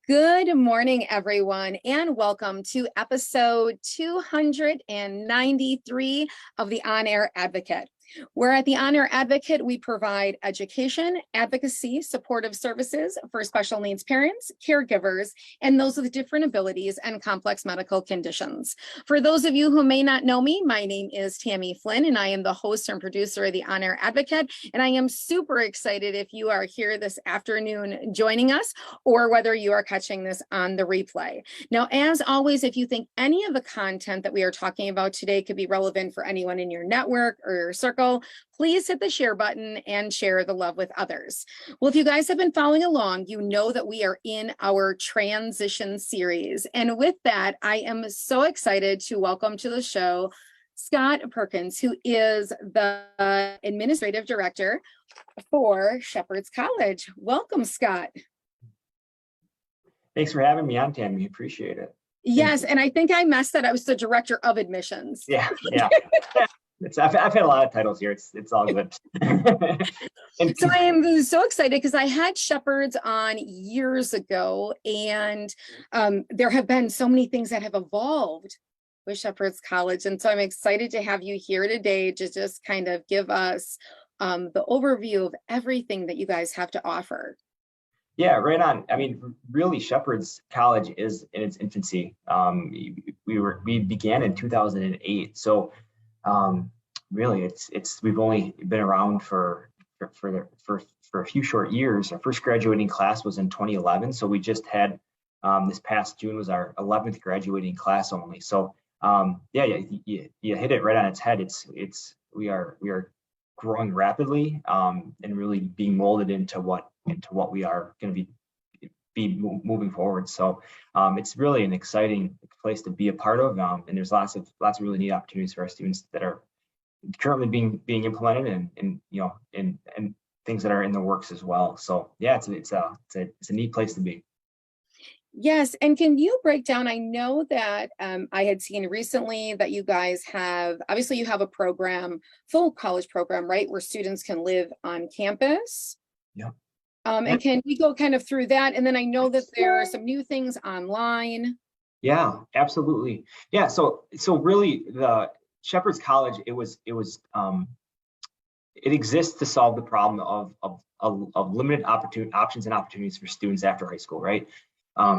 Good morning, everyone, and welcome to episode 293 of the On Air Advocate. Where at the On Air Advocate, we provide education, advocacy, supportive services for special needs parents, caregivers, and those with different abilities and complex medical conditions. For those of you who may not know me, my name is Tammy Flynn, and I am the host and producer of the On Air Advocate. And I am super excited if you are here this afternoon joining us, or whether you are catching this on the replay. Now, as always, if you think any of the content that we are talking about today could be relevant for anyone in your network or your circle, please hit the share button and share the love with others. Well, if you guys have been following along, you know that we are in our transition series. And with that, I am so excited to welcome to the show Scott Perkins, who is the Administrative Director for Shepherd's College. Welcome, Scott. Thanks for having me on, Tammy. Appreciate it. Yes, and I think I messed that. I was the Director of Admissions. Yeah. I've had a lot of titles here. It's all good. So I am so excited because I had Shepherds on years ago, and there have been so many things that have evolved with Shepherd's College. And so I'm excited to have you here today to just kind of give us the overview of everything that you guys have to offer. Yeah, right on. I mean, really, Shepherd's College is in its infancy. We began in 2008. So really, we've only been around for a few short years. Our first graduating class was in 2011. So we just had this past June was our 11th graduating class only. So you hit it right on its head. We are growing rapidly and really being molded into what we are going to be moving forward. So it's really an exciting place to be a part of, and there's lots of really neat opportunities for our students that are currently being implemented, and things that are in the works as well. So yeah, it's a neat place to be. Yes, and can you break down? I know that I had seen recently that you guys obviously you have a program, full college program, right, where students can live on campus. Yeah. And can we go kind of through that? And then I know that there are some new things online. Yeah, absolutely. Yeah, so really the Shepherd's College, it exists to solve the problem of limited options and opportunities for students after high school, right?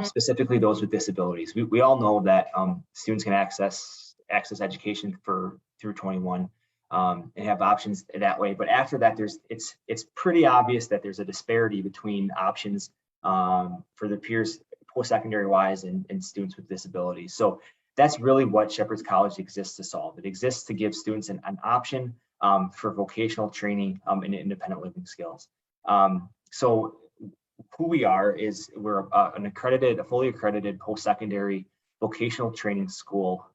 Specifically those with disabilities. We all know that students can access education through 21 and have options that way. But after that, it's pretty obvious that there's a disparity between options for their peers post-secondary wise and students with disabilities. So that's really what Shepherd's College exists to solve. It exists to give students an option for vocational training and independent living skills. So who we are is we're a fully accredited post-secondary vocational training school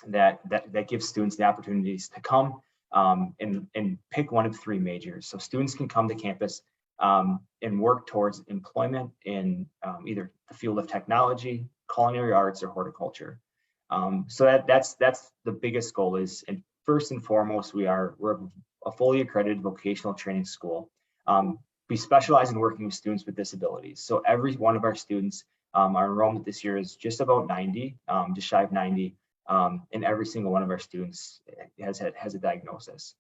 that gives students the opportunities to come and pick one of three majors. So students can come to campus and work towards employment in either the field of technology, culinary arts, or horticulture. So that's the biggest goal is, and first and foremost, we're a fully accredited vocational training school. We specialize in working with students with disabilities. So every one of our students, our enrollment this year is just about 90, just shy of 90, and every single one of our students has a diagnosis.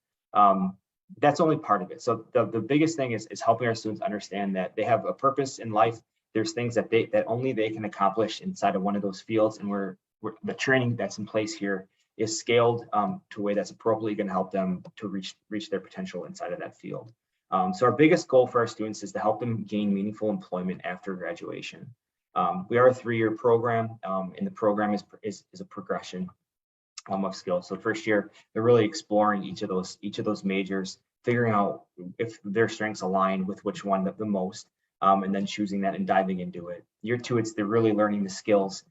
That's only part of it. So the biggest thing is helping our students understand that they have a purpose in life. There's things that only they can accomplish inside of one of those fields, and the training that's in place here is scaled to a way that's appropriately going to help them to reach their potential inside of that field. So our biggest goal for our students is to help them gain meaningful employment after graduation. We are a 3-year program, and the program is a progression of skills. So first year, they're really exploring each of those majors, figuring out if their strengths align with which one the most, and then choosing that and diving into it. Year 2, they're really learning the skills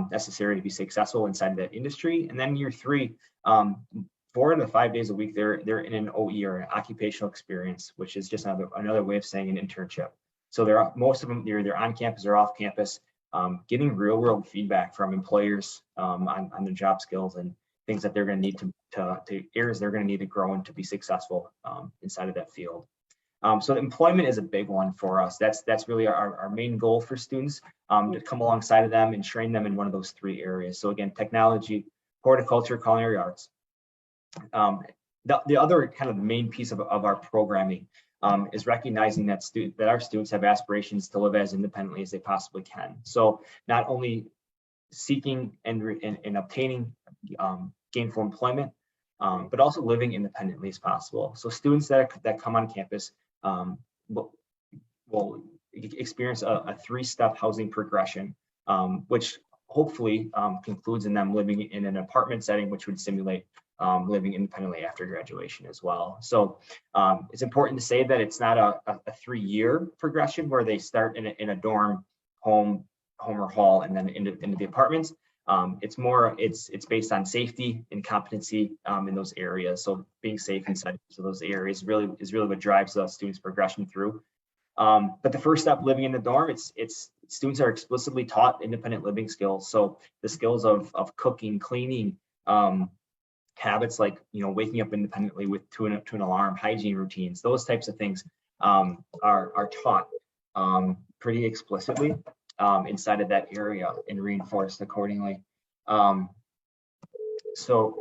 necessary to be successful inside of that industry. And then year 3, 4 to 5 days a week, they're in an OE, or an occupational experience, which is just another way of saying an internship. So most of them, they're on campus or off campus, getting real world feedback from employers on their job skills and things that they're going to need to areas they're going to need to grow and to be successful inside of that field. So employment is a big one for us. That's really our main goal for students, to come alongside of them and train them in one of those three areas. So again, technology, horticulture, culinary arts. The other kind of main piece of our programming is recognizing that our students have aspirations to live as independently as they possibly can. So not only seeking and obtaining gainful employment, but also living independently as possible. So students that come on campus will experience a three-step housing progression, which hopefully concludes in them living in an apartment setting, which would simulate living independently after graduation as well. So it's important to say that it's not a 3-year progression where they start in a dorm, home or hall, and then into the apartments. It's based on safety and competency in those areas. So being safe inside of those areas is really what drives the students' progression through. But the first step, living in the dorm, it's students are explicitly taught independent living skills. So the skills of cooking, cleaning, habits like waking up independently to an alarm, hygiene routines, those types of things are taught pretty explicitly inside of that area and reinforced accordingly. So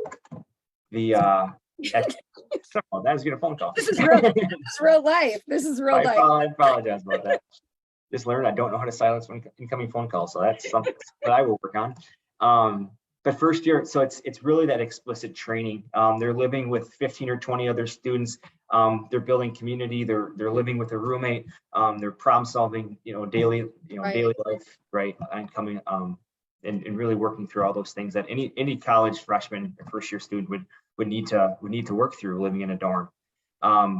the oh, that was a phone call. This is real life. This is real life. I apologize about that. Just learned I don't know how to silence incoming phone calls, so that's something that I will work on. But first year, so it's really that explicit training. They're living with 15 or 20 other students. They're building community. They're living with a roommate. They're problem solving, daily, Right. daily life, right? And coming and really working through all those things that any college freshman or first year student would need to work through living in a dorm.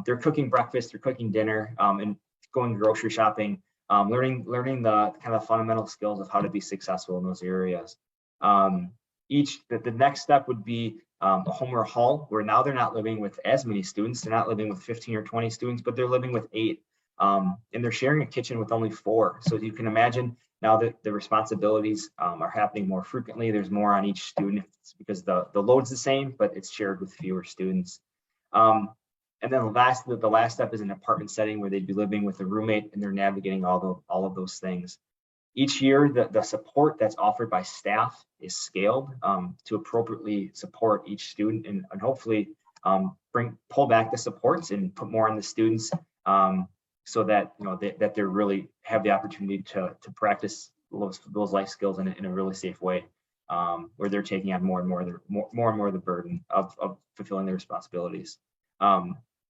They're cooking breakfast, they're cooking dinner, and going grocery shopping, learning the kind of fundamental skills of how to be successful in those areas. The next step would be a home or hall, where now they're not living with as many students. They're not living with 15 or 20 students, but they're living with 8. And they're sharing a kitchen with only 4. So you can imagine now that the responsibilities are happening more frequently. There's more on each student because the load's the same, but it's shared with fewer students. And then the last step is an apartment setting where they'd be living with a roommate and they're navigating all of those things. Each year, the support that's offered by staff is scaled to appropriately support each student and hopefully pull back the supports and put more on the students so that that they really have the opportunity to practice those life skills in a really safe way, where they're taking on more and more the burden of fulfilling their responsibilities.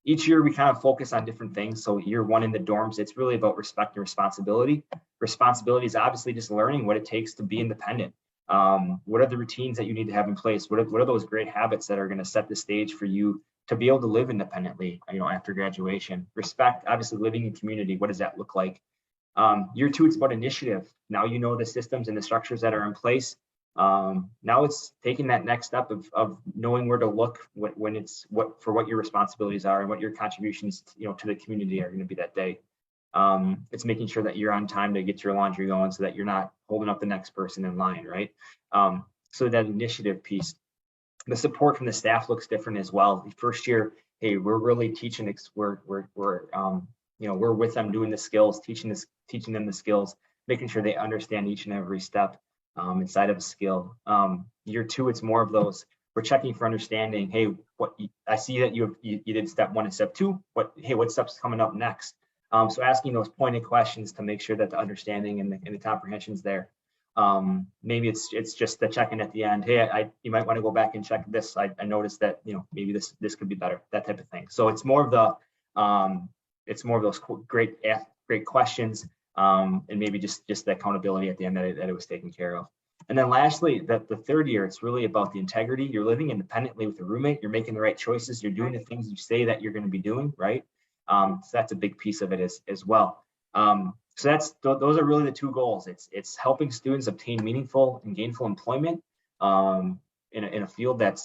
Each year we kind of focus on different things. So year 1 in the dorms, it's really about respect and responsibility. Responsibility is obviously just learning what it takes to be independent. What are the routines that you need to have in place? What are those great habits that are going to set the stage for you to be able to live independently, after graduation? Respect, obviously living in community. What does that look like? Year 2, it's about initiative. Now you know the systems and the structures that are in place. Now it's taking that next step of knowing where to look for what your responsibilities are and what your contributions to the community are going to be that day. It's making sure that you're on time to get your laundry going so that you're not holding up the next person in line, right? So that initiative piece. The support from the staff looks different as well. The first year, hey, we're really teaching. We're with them doing the skills, teaching them the skills, making sure they understand each and every step inside of a skill. Year 2, it's more of those. We're checking for understanding. Hey, I see that you did step 1 and step 2. What steps coming up next? So asking those pointed questions to make sure that the understanding and the comprehension's there. Maybe it's just the check-in at the end. Hey, you might want to go back and check this. I noticed that maybe this could be better. That type of thing. So it's more of those great questions. And maybe just the accountability at the end that it was taken care of. And then lastly, the third year, it's really about the integrity. You're living independently with a roommate. You're making the right choices. You're doing the things you say that you're going to be doing, right? So that's a big piece of it as well. So those are really the 2 goals. It's helping students obtain meaningful and gainful employment in a field that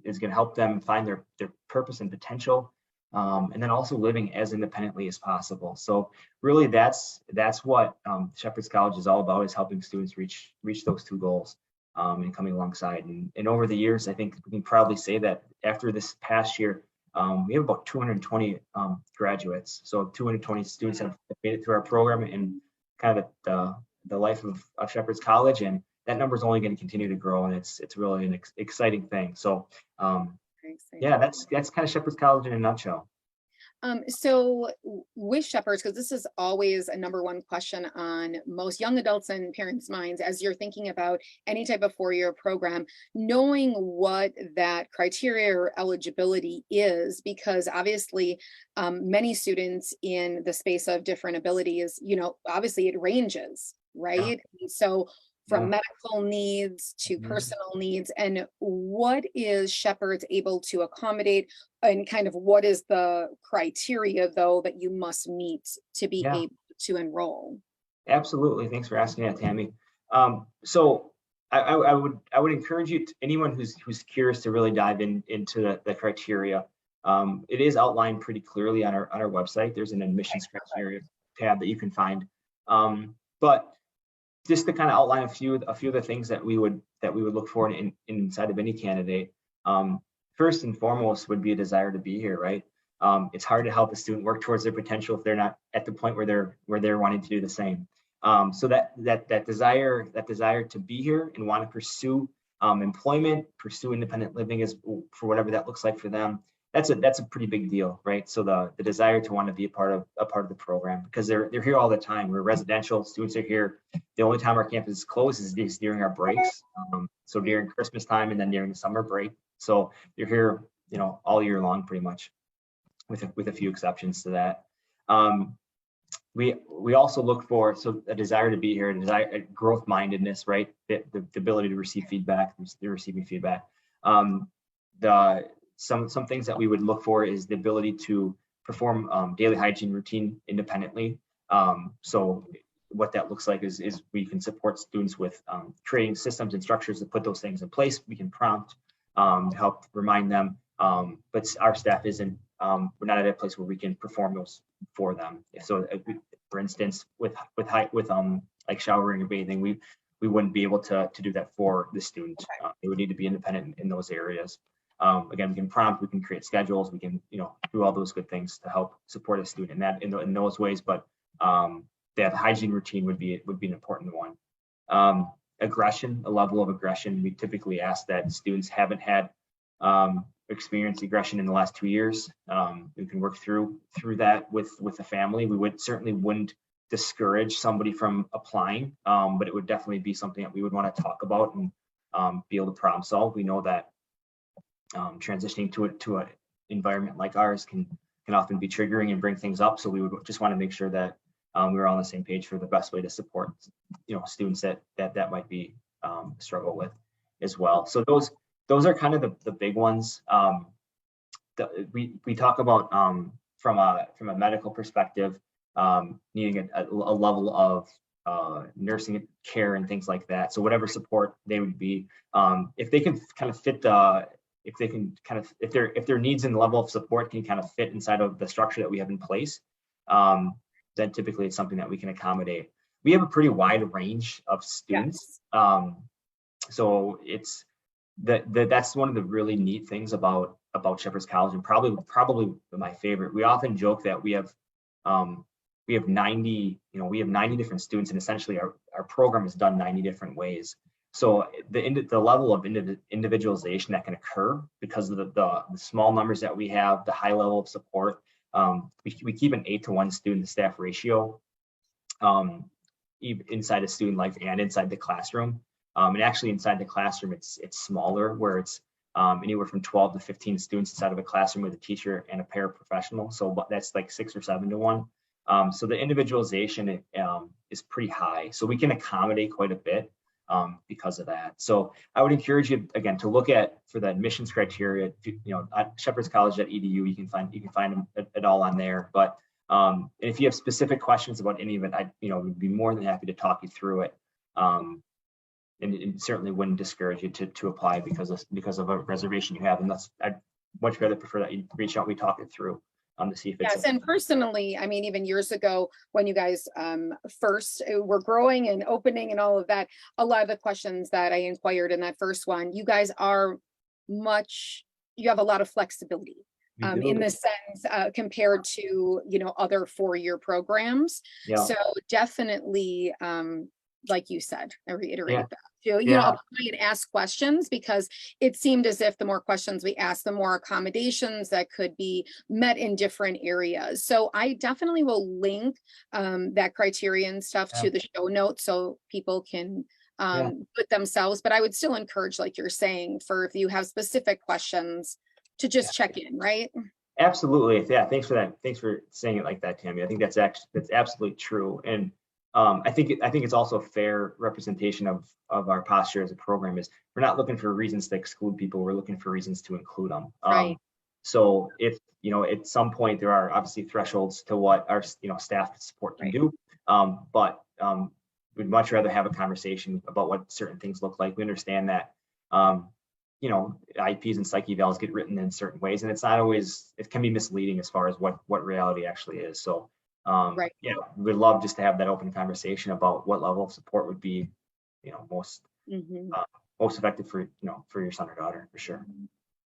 is going to help them find their purpose and potential. And then also living as independently as possible. So really that's what Shepherd's College is all about, is helping students reach those 2 goals and coming alongside. And over the years, I think we can proudly say that after this past year, we have about 220 graduates. So 220 students have made it through our program in kind of the life of Shepherd's College, and that number is only going to continue to grow, and it's really an exciting thing. So yeah, that's kind of Shepherd's College in a nutshell. So with Shepherds, because this is always a #1 question on most young adults and parents' minds as you're thinking about any type of four-year program, knowing what that criteria or eligibility is, because obviously many students in the space of different abilities, obviously it ranges, right? Yeah. So from medical needs to personal needs, and what is Shepherd's able to accommodate, and kind of what is the criteria though that you must meet to be able to enroll? Absolutely. Thanks for asking that, Tammy. So I would encourage you, anyone who's curious, to really dive into the criteria. It is outlined pretty clearly on our website. There's an admissions criteria tab that you can find. But just to kind of outline a few of the things that we would look for inside of any candidate. First and foremost would be a desire to be here, right? It's hard to help a student work towards their potential if they're not at the point where they're wanting to do the same. So that desire to be here and want to pursue employment, pursue independent living, is for whatever that looks like for them. That's a pretty big deal, right? So the desire to want to be a part of the program, because they're here all the time. We're residential, students are here. The only time our campus is closed is during our breaks. So during Christmas time and then during the summer break. So you're here, all year long, pretty much, with a few exceptions to that. We also look for a desire to be here, a growth mindedness, right? The ability to receive feedback, they're receiving feedback. Some things that we would look for is the ability to perform daily hygiene routine independently. So what that looks like is we can support students with creating systems and structures to put those things in place. We can prompt, help remind them, but our staff isn't. We're not at a place where we can perform those for them. So, for instance, with like showering or bathing, we wouldn't be able to do that for the student. They would need to be independent in those areas. Again, we can prompt, we can create schedules, we can do all those good things to help support a student in those ways. But that hygiene routine would be an important one. Aggression, a level of aggression. We typically ask that students haven't had experienced aggression in the last 2 years. We can work through that with the family. We wouldn't discourage somebody from applying, but it would definitely be something that we would want to talk about and be able to problem solve. We know that transitioning to an environment like ours can often be triggering and bring things up. So we would just want to make sure that we're all on the same page for the best way to support students that might be struggle with as well. So those are kind of the big ones. We talk about from a medical perspective, needing a level of nursing care and things like that. So whatever support they would be, if they can kind of fit if their needs and level of support can kind of fit inside of the structure that we have in place, then typically it's something that we can accommodate. We have a pretty wide range of students. Yes. So it's that's one of the really neat things about Shepherd's College, and probably my favorite. We often joke that we have 90 different students, and essentially our program is done 90 different ways. So the level of individualization that can occur because of the small numbers that we have, the high level of support. We keep an 8-to-1 student to staff ratio inside a student life and inside the classroom. And actually inside the classroom, it's smaller, where it's anywhere from 12 to 15 students inside of a classroom with a teacher and a paraprofessional. So that's like 6 or 7 to 1. So the individualization is pretty high. So we can accommodate quite a bit because of that. So I would encourage you again to look for the admissions criteria. At shepherdscollege.edu, you can find it all on there. But and if you have specific questions about any of it, I would be more than happy to talk you through it. And it certainly wouldn't discourage you to apply because of a reservation you have. And I'd much rather prefer that you reach out, we talk it through to see if it's. Yes, and personally, I mean, even years ago when you guys first were growing and opening and all of that, a lot of the questions that I inquired in that first one, you guys you have a lot of flexibility, We do. in the sense compared to, other four-year programs. Yeah. So definitely, like you said, I reiterate Yeah. that. Apply and ask questions, because it seemed as if the more questions we ask, the more accommodations that could be met in different areas. So I definitely will link that criterion stuff Yeah. to the show notes so people can Yeah. put themselves, but I would still encourage, like you're saying, for if you have specific questions to just check in, right? Absolutely. Yeah. Thanks for that. Thanks for saying it like that, Tammy. I think that's absolutely true. And I think it's also a fair representation of our posture as a program. Is we're not looking for reasons to exclude people. We're looking for reasons to include them. Right. So if, at some point there are obviously thresholds to what our, staff support can Right. do. But we'd much rather have a conversation about what certain things look like. We understand that, IEPs and psych evals get written in certain ways, and it's not always, it can be misleading as far as what reality actually is. So Right. yeah, we'd love just to have that open conversation about what level of support would be, most effective for, for your son or daughter, for sure.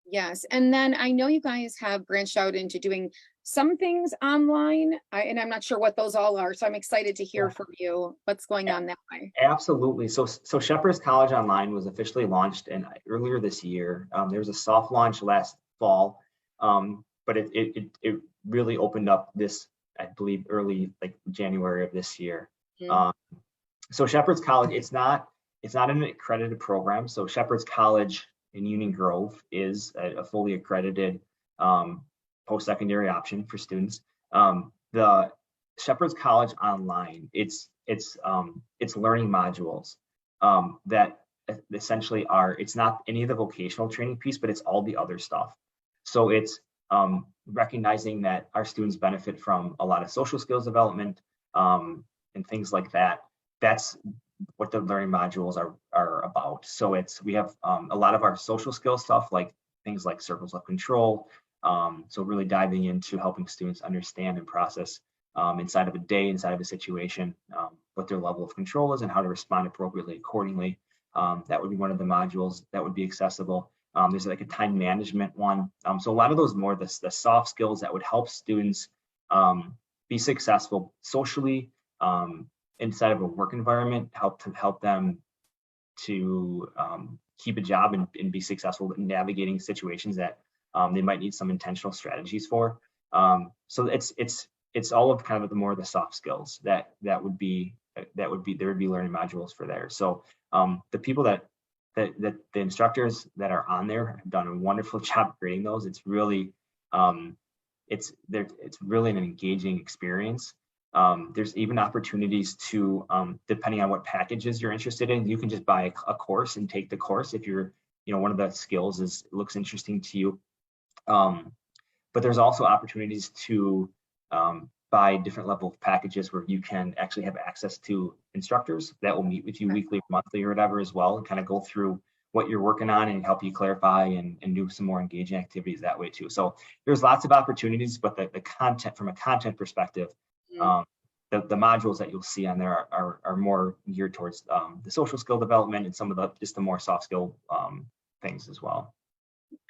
Yes. And then I know you guys have branched out into doing some things online, and I'm not sure what those all are. So I'm excited to hear from you what's going on that way. Absolutely. So Shepherd's College Online was officially launched earlier this year. There was a soft launch last fall, but it really opened up this, I believe, early like January of this year. So Shepherd's College, it's not an accredited program. So Shepherd's College in Union Grove is a fully accredited post-secondary option for students. The Shepherd's College Online, it's learning modules that essentially it's not any of the vocational training piece, but it's all the other stuff. So it's recognizing that our students benefit from a lot of social skills development and things like that. That's what the learning modules are about. So we have a lot of our social skills stuff, like things like circles of control. So really diving into helping students understand and process inside of a day, inside of a situation, what their level of control is and how to respond appropriately accordingly. That would be one of the modules that would be accessible. There's like a time management one. So a lot of those more the soft skills that would help students be successful socially, inside of a work environment, help them to keep a job and be successful in navigating situations that they might need some intentional strategies for. So it's all of kind of the soft skills that would be there would be learning modules for there. So the people that the instructors that are on there have done a wonderful job creating those. It's really it's really an engaging experience. There's even opportunities to, depending on what packages you're interested in, you can just buy a course and take the course if you're, one of the skills looks interesting to you. But there's also opportunities to buy different level of packages where you can actually have access to instructors that will meet with you weekly, monthly, or whatever as well, and kind of go through what you're working on and help you clarify and do some more engaging activities that way too. So there's lots of opportunities, but the content, from a content perspective, the modules that you'll see on there are more geared towards the social skill development and some of the more soft skill things as well.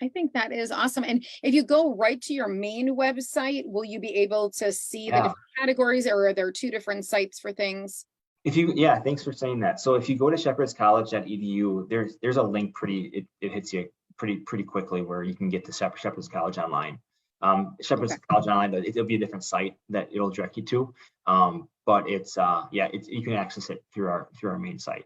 I think that is awesome. And if you go right to your main website, will you be able to see the different categories, or are there two different sites for things? Thanks for saying that. So if you go to shepherdscollege.edu, there's a link it hits you pretty quickly where you can get to Shepherd's College Online. Shepherd's College Online, it'll be a different site that it'll direct you to. But you can access it through our main site.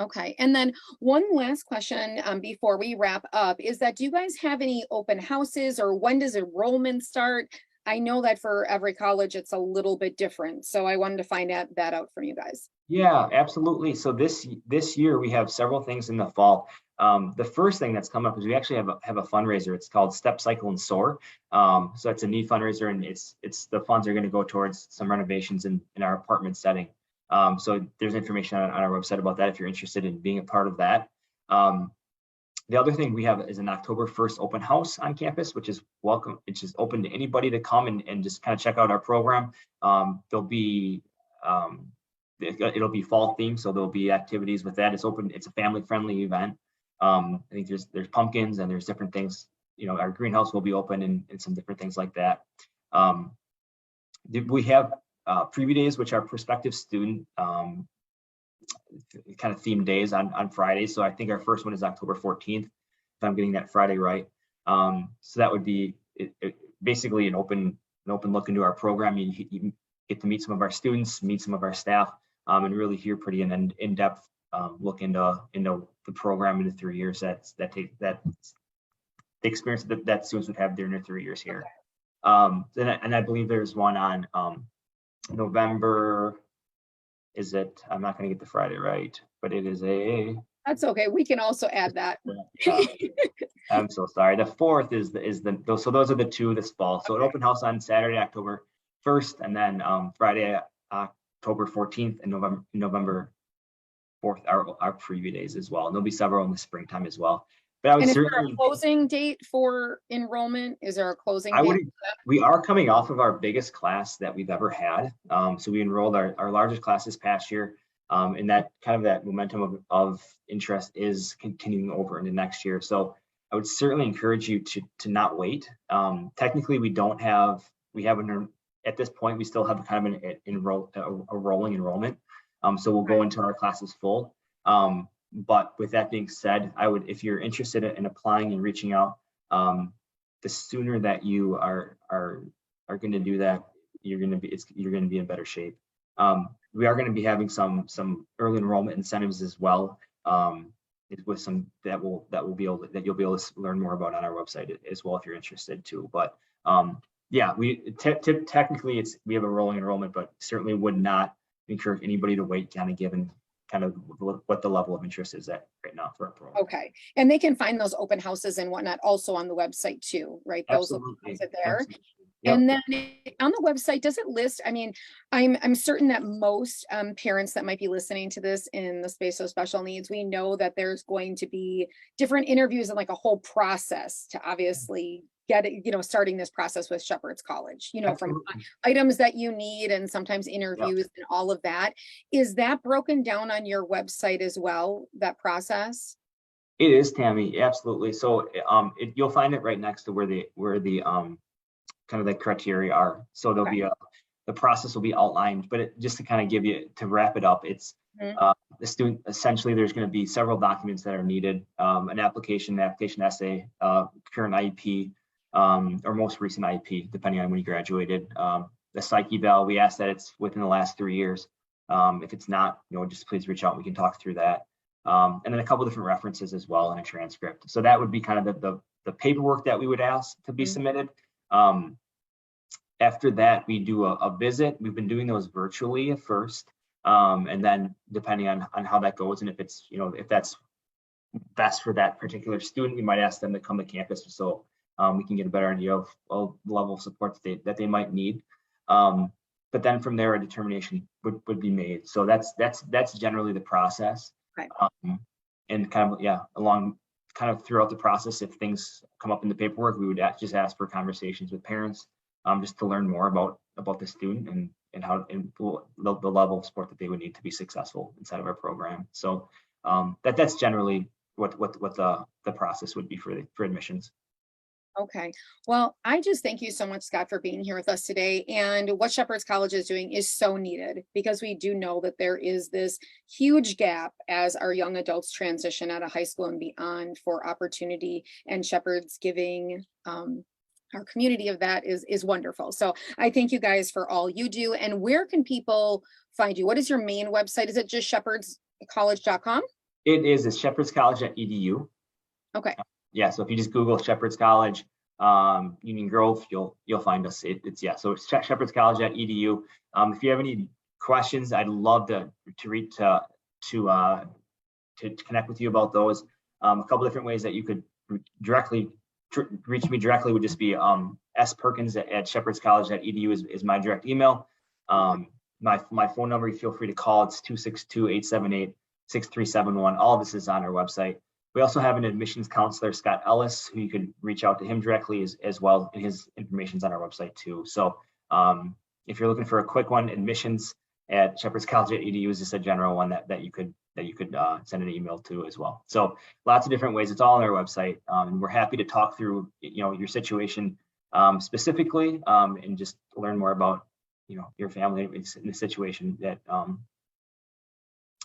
Okay. And then one last question before we wrap up is that, do you guys have any open houses, or when does enrollment start? I know that for every college, it's a little bit different. So I wanted to find that out from you guys. Yeah, absolutely. So this year we have several things in the fall. The first thing that's come up is we actually have a fundraiser. It's called Step, Cycle, and Soar. So it's a neat fundraiser, and it's the funds are going to go towards some renovations in our apartment setting. So there's information on our website about that if you're interested in being a part of that. The other thing we have is an October 1st open house on campus, which is welcome. It's just open to anybody to come and just kind of check out our program. There'll be it'll be fall themed, so there'll be activities with that. It's open. It's a family friendly event. I think there's pumpkins and there's different things our greenhouse will be open and some different things like that. We have preview days, which are prospective student kind of themed days on Fridays. So I think our first one is October 14th, if I'm getting that Friday right. So that would be basically an open look into our program. You get to meet some of our students, meet some of our staff, and really hear pretty an in-depth look into the program in the 3 years that the experience that students would have during their 3 years here. And I believe there's one on November. Is it? I'm not going to get the Friday right, but it is a. That's okay. We can also add that. I'm so sorry. The 4th is so those are the two this fall. So an open house on Saturday, October 1st, and then Friday, October 14th, and November 4th are preview days as well. And there'll be several in the springtime as well. But I would certainly. Is there a closing date for enrollment? Is there a closing date? We are coming off of our biggest class that we've ever had. So we enrolled our largest class this past year. And that momentum of interest is continuing over into next year. So I would certainly encourage you to not wait. Technically, at this point, we still have kind of a rolling enrollment. So we'll go into our classes full. But with that being said, if you're interested in applying and reaching out, the sooner that you are going to do that, you're going to be in better shape. We are going to be having some early enrollment incentives as well, with some that you'll be able to learn more about on our website as well if you're interested too. But yeah, technically we have a rolling enrollment, but certainly would not encourage anybody to wait, given kind of what the level of interest is at right now for our program. Okay, and they can find those open houses and whatnot also on the website too, right? Those Absolutely. are there. Absolutely. Yep. And then on the website, does it list? I mean, I'm certain that most parents that might be listening to this in the space of special needs, we know that there's going to be different interviews and like a whole process to obviously get it, starting this process with Shepherd's College, Absolutely. From items that you need and sometimes interviews and all of that. Is that broken down on your website as well, that process? It is, Tammy, absolutely. So you'll find it right next to where the kind of the criteria are. So there'll be the process will be outlined, but just to kind of to wrap it up, it's the student, essentially there's going to be several documents that are needed, an application essay, current IEP, or most recent IEP, depending on when you graduated, the psych eval. We ask that it's within the last 3 years. If it's not, just please reach out. We can talk through that. And then a couple different references as well, and a transcript. So that would be kind of the paperwork that we would ask to be submitted. After that, we do a visit. We've been doing those virtually at first. And then depending on how that goes, and if it's, if that's best for that particular student, we might ask them to come to campus so we can get a better idea of the level of support that they might need. But then from there, a determination would be made. So that's generally the process. Right. And kind of, along kind of throughout the process, if things come up in the paperwork, we would just ask for conversations with parents, just to learn more about the student and how the level of support that they would need to be successful inside of our program. So that's generally what the process would be for admissions. Okay. Well, I just thank you so much, Scott, for being here with us today. And what Shepherd's College is doing is so needed, because we do know that there is this huge gap as our young adults transition out of high school and beyond for opportunity, and Shepherd's giving our community of that is wonderful. So I thank you guys for all you do. And where can people find you? What is your main website? Is it just shepherdscollege.com? It is. It's shepherdscollege.edu. Okay. Yeah, so if you just Google Shepherd's College, Union Grove, you'll find us. So it's shepherdscollege.edu. If you have any questions, I'd love to connect with you about those. A couple different ways that you could reach me directly would just be sperkins at shepherdscollege.edu is my direct email. My phone number, you feel free to call. It's 262-878-6371. All of this is on our website. We also have an admissions counselor, Scott Ellis, who you could reach out to him directly as well, and his information's on our website too. So if you're looking for a quick one, admissions shepherdscollege.edu is just a general one that you could send an email to as well. So lots of different ways. It's all on our website, and we're happy to talk through your situation specifically, and just learn more about your family in the situation that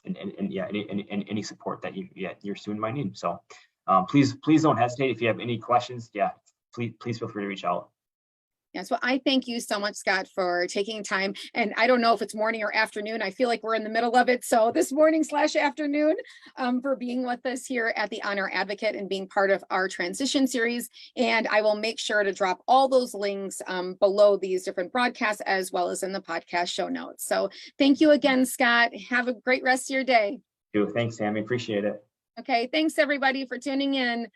and yeah, any support that your student might need. So please don't hesitate if you have any questions. Yeah, please feel free to reach out. Yes, well, I thank you so much, Scott, for taking time. And I don't know if it's morning or afternoon. I feel like we're in the middle of it. So this morning/afternoon, for being with us here at the Honor Advocate and being part of our transition series. And I will make sure to drop all those links below these different broadcasts, as well as in the podcast show notes. So thank you again, Scott. Have a great rest of your day. Thanks, Sammy. Appreciate it. Okay, thanks everybody for tuning in.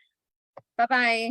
Bye-bye.